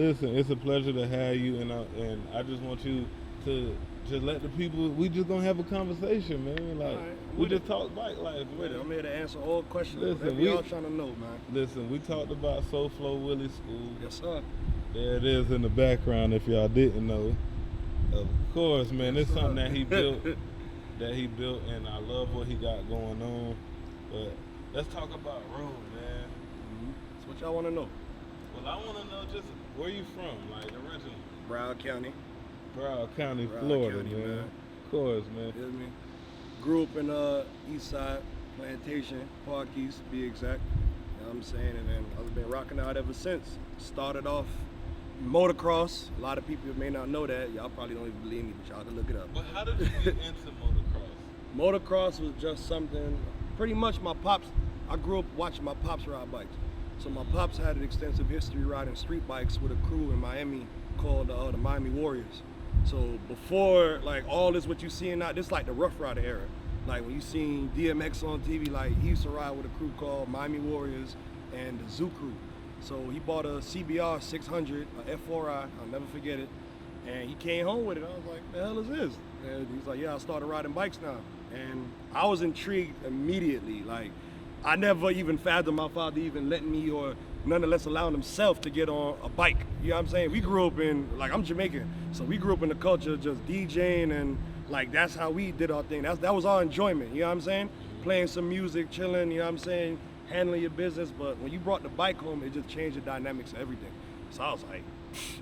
Listen, it's a pleasure to have you, and I just want you to just let the people. We just gonna have a conversation, man. Like right, we just talk bike life. With it. I'm here to answer all questions. Listen, Whatever y'all trying to know, man. Listen, we talked about Soul Flow Willie School. Yes, sir. There it is in the background. If y'all didn't know, of course, man, it's something that he built. And I love what he got going on. But let's talk about road, man. That's what y'all want to know. Well, I want to know just where you from, like originally. Broward County. Broward County, Broward Florida, County, man. man. Of course, man. You know what I mean? Grew up in East Side, Plantation, Park East to be exact. You know what I'm saying? And then I've been rocking out ever since. Started off motocross. A lot of people may not know that. Y'all probably don't even believe me, but y'all can look it up. But how did you get into motocross? Motocross was just something, pretty much my pops, I grew up watching my pops ride bikes. So my pops had an extensive history riding street bikes with a crew in Miami called the Miami Warriors. So before like all this what you seeing now, this like the Rough Rider era. Like when you seen DMX on TV, like he used to ride with a crew called Miami Warriors and the Zoo Crew. So he bought a CBR 600, a F4i, I'll never forget it. And he came home with it. I was like, the hell is this? And he's like, yeah, I started riding bikes now. And I was intrigued immediately. Like, I never even fathomed my father even letting me or nonetheless allowing himself to get on a bike. You know what I'm saying? We grew up in, like I'm Jamaican, so we grew up in the culture of just DJing and like that's how we did our thing. That was our enjoyment, you know what I'm saying? Playing some music, chilling, you know what I'm saying? Handling your business, but when you brought the bike home, it just changed the dynamics of everything. So I was like,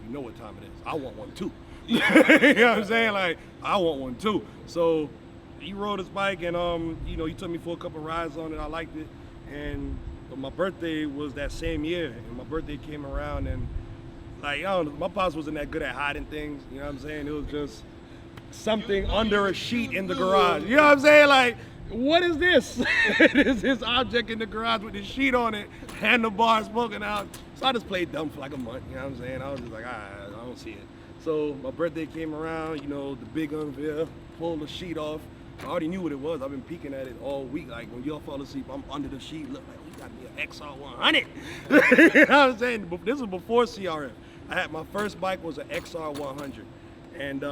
you know what time it is. I want one too. You know what I'm saying? Like, I want one too. So he rode his bike and you know, he took me for a couple rides on it. I liked it. And but my birthday was that same year, and my birthday came around, and like, I don't know, my pops wasn't that good at hiding things, you know what I'm saying? It was just something under a sheet in the garage. You know what I'm saying? Like, what is this? There's this object in the garage with this sheet on it, handlebars poking out. So I just played dumb for like a month, you know what I'm saying? I was just like, I don't see it. So my birthday came around, you know, the big unveil, pulled the sheet off. I already knew what it was. I've been peeking at it all week. Like when y'all fall asleep, I'm under the sheet, look like, oh, you got me an XR 100. You know what I'm saying? This was before CRF. I had my first bike was an XR 100. And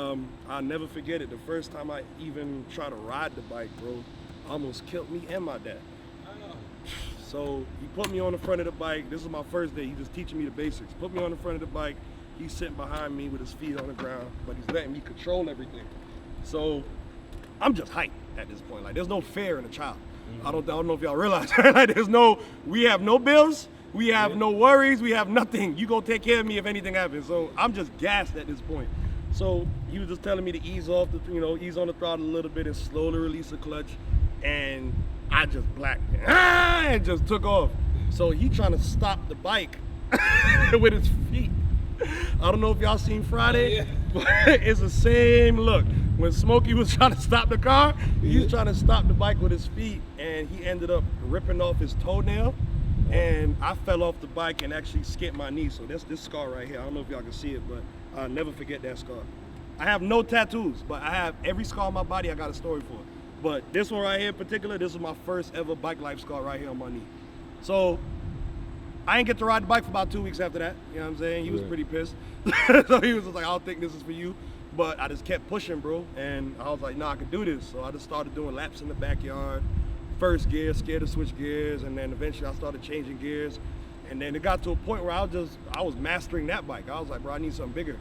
I'll never forget it. The first time I even tried to ride the bike, bro, almost killed me and my dad. So he put me on the front of the bike. This is my first day. He's just teaching me the basics. Put me on the front of the bike. He's sitting behind me with his feet on the ground, but he's letting me control everything. So I'm just hyped at this point. Like, there's no fear in a child. I don't know if y'all realize. Like, we have no bills, we have no worries, we have nothing. You go take care of me if anything happens. So I'm just gassed at this point. So he was just telling me to ease off ease on the throttle a little bit and slowly release the clutch. And I just blacked and just took off. So he trying to stop the bike with his feet. I don't know if y'all seen Friday, but it's the same look. When Smokey was trying to stop the car, he was trying to stop the bike with his feet, and he ended up ripping off his toenail, and I fell off the bike and actually skipped my knee. So that's this scar right here. I don't know if y'all can see it, but I'll never forget that scar. I have no tattoos, but I have every scar on my body I got a story for. But this one right here in particular, this was my first ever bike life scar right here on my knee. So I didn't get to ride the bike for about 2 weeks after that. You know what I'm saying? He was pretty pissed. So he was just like, I don't think this is for you. But I just kept pushing, bro. And I was like, nah, I can do this. So I just started doing laps in the backyard. First gear, scared to switch gears. And then eventually I started changing gears. And then it got to a point where I was mastering that bike. I was like, bro, I need something bigger.